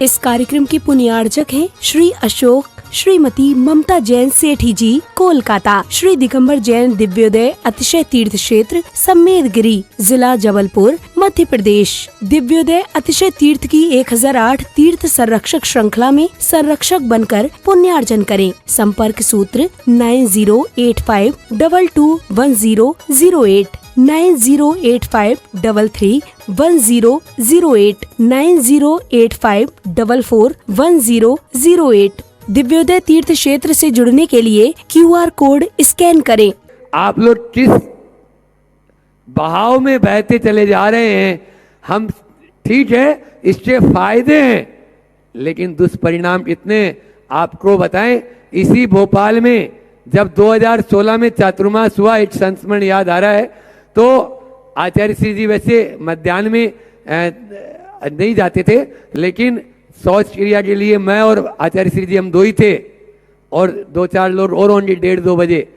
इस कार्यक्रम के पुण्यार्चक हैं श्री अशोक, श्रीमती ममता जैन सेठी जी, कोलकाता। श्री दिगंबर जैन दिव्योदय अतिशय तीर्थ क्षेत्र सम्मेद गिरी, जिला जबलपुर, मध्य प्रदेश। दिव्योदय अतिशय तीर्थ की 1008 तीर्थ संरक्षक श्रृंखला में संरक्षक बनकर पुण्यार्जन करें। संपर्क सूत्र 9085221008, 9085331008, 9085441008। दिव्योदय तीर्थ क्षेत्र से जुड़ने के लिए QR कोड स्कैन करें। आप लोग किस बहाव में बहते चले जा रहे हैं, हम ठीक है, इससे फायदे हैं, लेकिन दुष्परिणाम कितने आपको बताएं। इसी भोपाल में जब 2016 में चातुर्मास हुआ, एक संस्मरण याद आ रहा है, तो आचार्य श्री जी वैसे मध्याह्न में नहीं जाते थे, लेकिन शौच क्रिया के लिए मैं और आचार्य श्री जी हम दो ही थे, और 2-4 लोग और होंगे। 1:30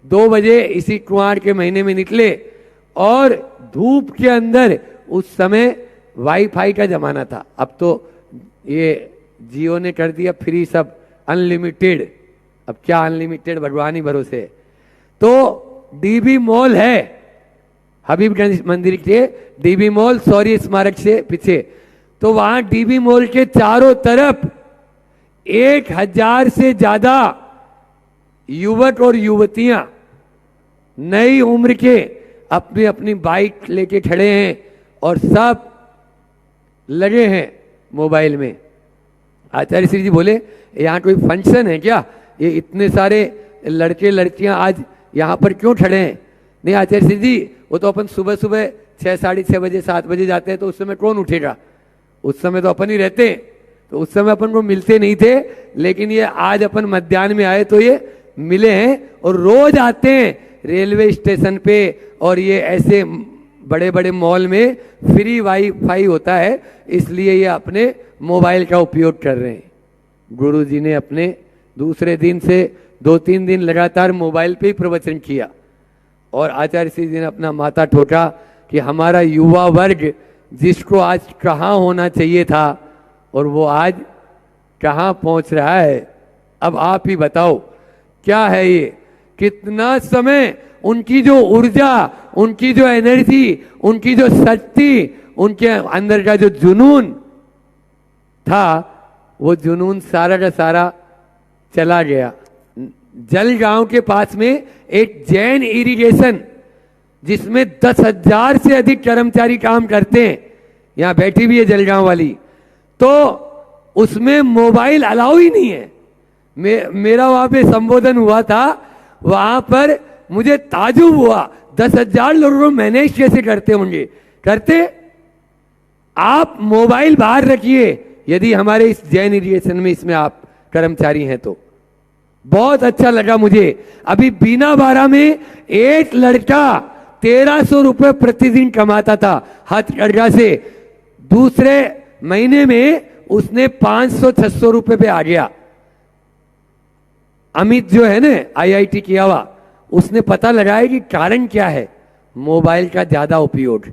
2 बजे इसी कुआर के महीने में निकले, और धूप के अंदर, उस समय वाईफाई का जमाना था, अब तो ये जियो ने कर दिया फ्री सब अनलिमिटेड, अब क्या अनलिमिटेड, भगवान ही भरोसे। तो डीबी मॉल है हबीबगंज मंदिर के, डीबी मॉल शौर्य स्मारक से पीछे, तो वहां डीबी मॉल के चारों तरफ 1000 से ज्यादा युवक और युवतियां नई उम्र के अपनी अपनी बाइक लेके खड़े हैं, और सब लगे हैं मोबाइल में। आचार्य श्री जी बोले, यहाँ कोई फंक्शन है क्या, ये इतने सारे लड़के लड़कियां आज यहाँ पर क्यों खड़े हैं? नहीं आचार्य श्री जी, वो तो अपन सुबह सुबह 6, 6:30 बजे 7 बजे जाते हैं, तो उस समय कौन उठेगा, उस समय तो अपन ही रहते हैं, तो उस समय अपन को मिलते नहीं थे, लेकिन ये आज अपन मध्याह्न में आए तो ये मिले हैं, और रोज आते हैं रेलवे स्टेशन पे, और ये ऐसे बड़े बड़े मॉल में फ्री वाईफाई होता है, इसलिए ये अपने मोबाइल का उपयोग कर रहे हैं। गुरु जी ने अपने दूसरे दिन से 2-3 दिन लगातार मोबाइल पे ही प्रवचन किया, और आचार्य श्री जी ने अपना माथा ठोका कि हमारा युवा वर्ग जिसको आज कहाँ होना चाहिए था, और वो आज कहाँ पहुंच रहा है। अब आप ही बताओ क्या है ये, कितना समय उनकी जो ऊर्जा, उनकी जो एनर्जी, उनकी जो शक्ति, उनके अंदर का जो जुनून था, वो जुनून सारा का सारा चला गया। जलगांव के पास में एक जैन इरिगेशन, जिसमें 10,000 से अधिक कर्मचारी काम करते हैं, यहां बैठी भी है जलगांव वाली, तो उसमें मोबाइल अलाउ ही नहीं है। मेरा वहां पे संबोधन हुआ था, वहां पर मुझे ताजुब हुआ, 10,000 लोगों को मैनेज कैसे करते होंगे। करते आप मोबाइल बाहर रखिए, यदि हमारे इस जैन इरिगेशन में इसमें आप कर्मचारी हैं तो बहुत अच्छा लगा मुझे। अभी बीना बारा में एक लड़का 1300 रुपए प्रतिदिन कमाता था हथकरघा से, दूसरे महीने में उसने 500-600 रुपए पे आ गया। अमित जो है ना IIT किया हुआ, उसने पता लगाया कि कारण क्या है, मोबाइल का ज्यादा उपयोग।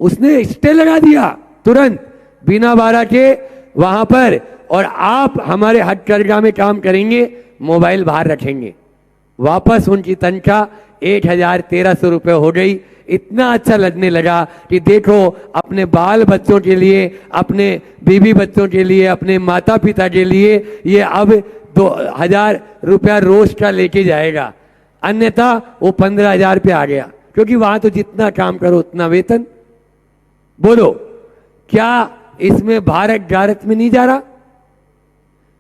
उसने स्टे लगा दिया तुरंत बिना बारा के वहां पर, और आप हमारे हथकरघा में काम करेंगे, मोबाइल बाहर रखेंगे, वापस उनकी तनख्वाह 1,1300 रुपये हो गई। इतना अच्छा लगने लगा कि देखो अपने बाल बच्चों के लिए, अपने बीवी बच्चों के लिए, अपने माता पिता के लिए ये अब 2,000 रुपया रोज का लेके जाएगा, अन्यथा वो 15,000 पे आ गया, क्योंकि वहां तो जितना काम करो उतना वेतन। बोलो क्या इसमें भारत भारत में नहीं जा रहा?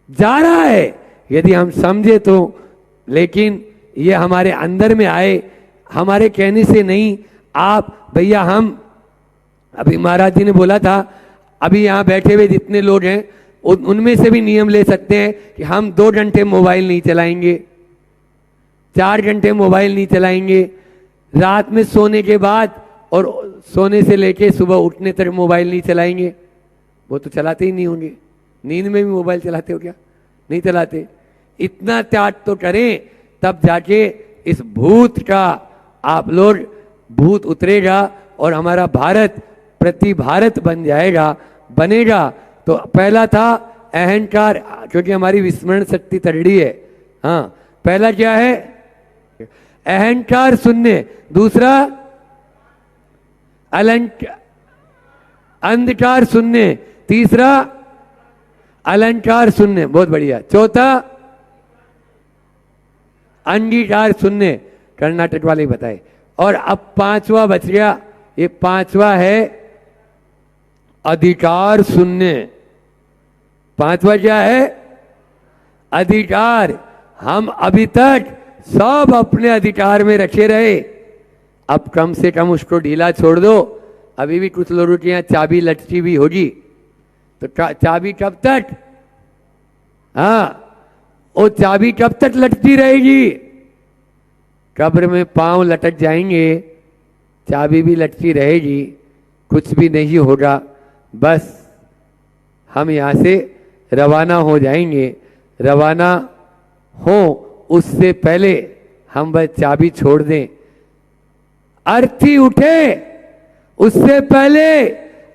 जा रहा है, यदि हम समझे तो, लेकिन ये हमारे अंदर में आए, हमारे कहने से नहीं। आप भैया, हम अभी महाराज जी ने बोला था, अभी यहाँ बैठे हुए जितने लोग हैं उनमें से भी नियम ले सकते हैं कि हम 2 घंटे मोबाइल नहीं चलाएंगे, 4 घंटे मोबाइल नहीं चलाएंगे, रात में सोने के बाद और सोने से लेके सुबह उठने तक मोबाइल नहीं चलाएंगे। वो तो चलाते ही नहीं होंगे, नींद में भी मोबाइल चलाते हो क्या? नहीं चलाते। इतना त्याग तो करें, तब जाके इस भूत का आप लोग, भूत उतरेगा और हमारा भारत प्रति भारत बन जाएगा, बनेगा। तो पहला था अहंकार, क्योंकि हमारी विस्मरण शक्ति तगड़ी है। हाँ, पहला क्या है? अहंकार शून्य। दूसरा अंधकार शून्य। तीसरा अलंकार शून्य। बहुत बढ़िया। चौथा अंगीकार शून्य। कर्नाटक वाले बताए। और अब पांचवा बच गया। ये पांचवा है अधिकार शून्य। पांचवा क्या है? अधिकार। हम अभी तक सब अपने अधिकार में रखे रहे, अब कम से कम उसको ढीला छोड़ दो। अभी भी कुछ लोगों के यहाँ चाबी लटकी भी होगी, तो चाबी कब तक? हाँ, वो चाबी कब तक लटकी रहेगी? कब्र में पांव लटक जाएंगे, चाबी भी लटकी रहेगी, कुछ भी नहीं होगा। बस हम यहाँ से रवाना हो जाएंगे। रवाना हो उससे पहले हम बस चाबी छोड़ दें। अर्थी उठे उससे पहले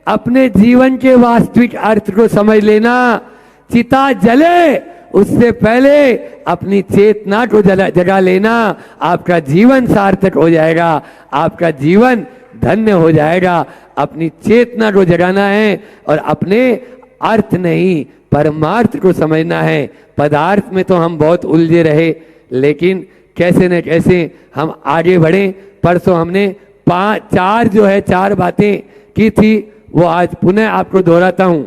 अपने जीवन के वास्तविक अर्थ को समझ लेना। चिता जले उससे पहले अपनी चेतना को जगा लेना। आपका जीवन सार्थक हो जाएगा, आपका जीवन धन्य हो जाएगा। अपनी चेतना को जगाना है और अपने अर्थ नहीं परमार्थ को समझना है। पदार्थ में तो हम बहुत उलझे रहे, लेकिन कैसे न कैसे हम आगे बढ़े। परसों हमने चार बातें की थी, वो आज पुनः आपको दोहराता हूं।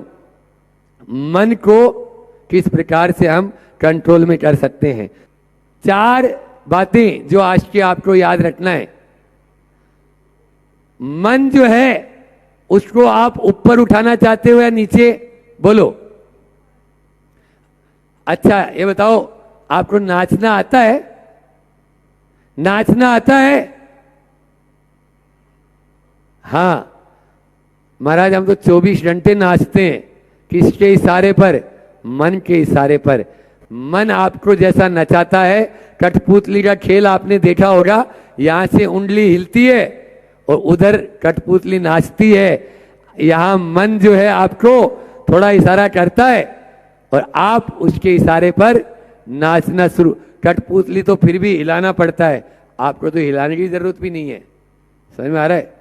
मन को किस प्रकार से हम कंट्रोल में कर सकते हैं। 4 बातें जो आज की आपको याद रखना है। मन जो है उसको आप ऊपर उठाना चाहते हो या नीचे? बोलो। अच्छा ये बताओ, आपको नाचना आता है? नाचना आता है? हाँ महाराज, हम तो 24 घंटे नाचते हैं। किसके इशारे पर? मन के इशारे पर। मन आपको जैसा नचाता है, कठपुतली का खेल आपने देखा होगा, यहां से उंगली हिलती है और उधर कठपुतली नाचती है। यहां मन जो है आपको थोड़ा इशारा करता है और आप उसके इशारे पर नाचना शुरू। कठपुतली तो फिर भी हिलाना पड़ता है, आपको तो हिलाने की जरूरत भी नहीं है। समझ में आ रहा है?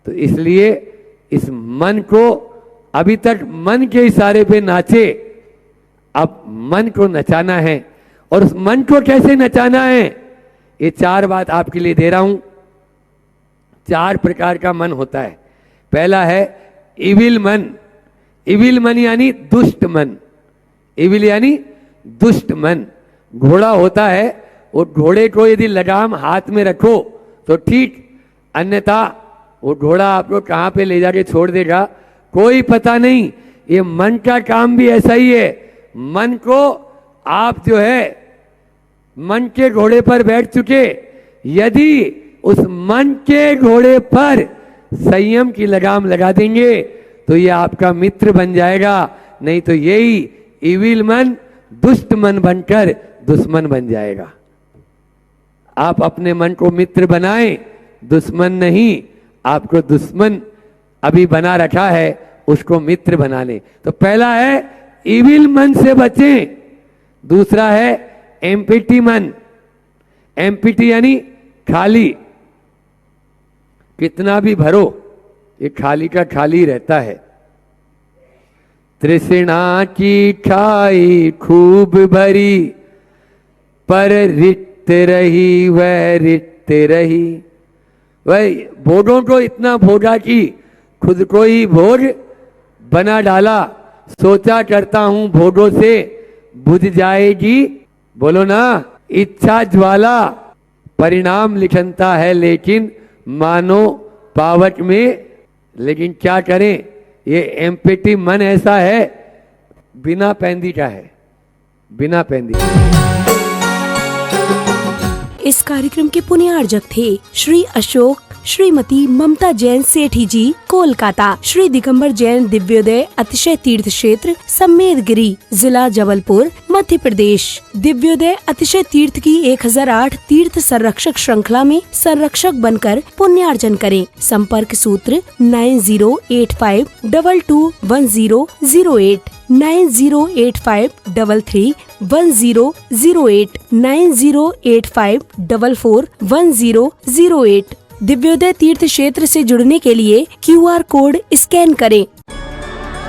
तो इसलिए इस मन को, अभी तक मन के इशारे पे नाचे, अब मन को नचाना है। और उस मन को कैसे नचाना है, ये 4 बात आपके लिए दे रहा हूं। 4 प्रकार का मन होता है। पहला है इविल मन। इविल मन यानी दुष्ट मन। इविल यानी दुष्ट मन। घोड़ा होता है, वो घोड़े को यदि लगाम हाथ में रखो तो ठीक, अन्यथा वो घोड़ा आपको कहाँ पे ले जाके छोड़ देगा कोई पता नहीं। ये मन का काम भी ऐसा ही है। मन को आप जो है मन के घोड़े पर बैठ चुके, यदि उस मन के घोड़े पर संयम की लगाम लगा देंगे तो ये आपका मित्र बन जाएगा, नहीं तो यही इविल मन दुष्ट मन बनकर दुश्मन बन जाएगा। आप अपने मन को मित्र बनाएं, दुश्मन नहीं। आपको दुश्मन अभी बना रखा है, उसको मित्र बना लें। तो पहला है इविल मन से बचें। दूसरा है एम्पिटी मन। एम्पिटी यानी खाली। कितना भी भरो ये खाली का खाली रहता है। तृष्णा की खाई खूब भरी, पर रिक्त रही वह रिक्त रही। वह भोगों को इतना भोगा कि खुद को ही भोग बना डाला। सोचा करता हूं भोगों से बुझ जाएगी, बोलो ना, इच्छा ज्वाला। परिणाम लिखनता है लेकिन मानो पावक में। लेकिन क्या करें, ये एम्पिटी मन ऐसा है, बिना पैंदी का है, बिना पैंदी। इस कार्यक्रम के पुण्यार्जक थे श्री अशोक श्रीमती ममता जैन सेठी जी, कोलकाता। श्री दिगंबर जैन दिव्योदय अतिशय तीर्थ क्षेत्र सम्मेदगिरी, जिला जबलपुर, मध्य प्रदेश। दिव्योदय अतिशय तीर्थ की 1008 तीर्थ संरक्षक श्रृंखला में संरक्षक बनकर पुण्यार्जन करें। संपर्क सूत्र 9085221008। 9085331008, 9085441008। दिव्योदय तीर्थ क्षेत्र से जुड़ने के लिए QR कोड स्कैन करें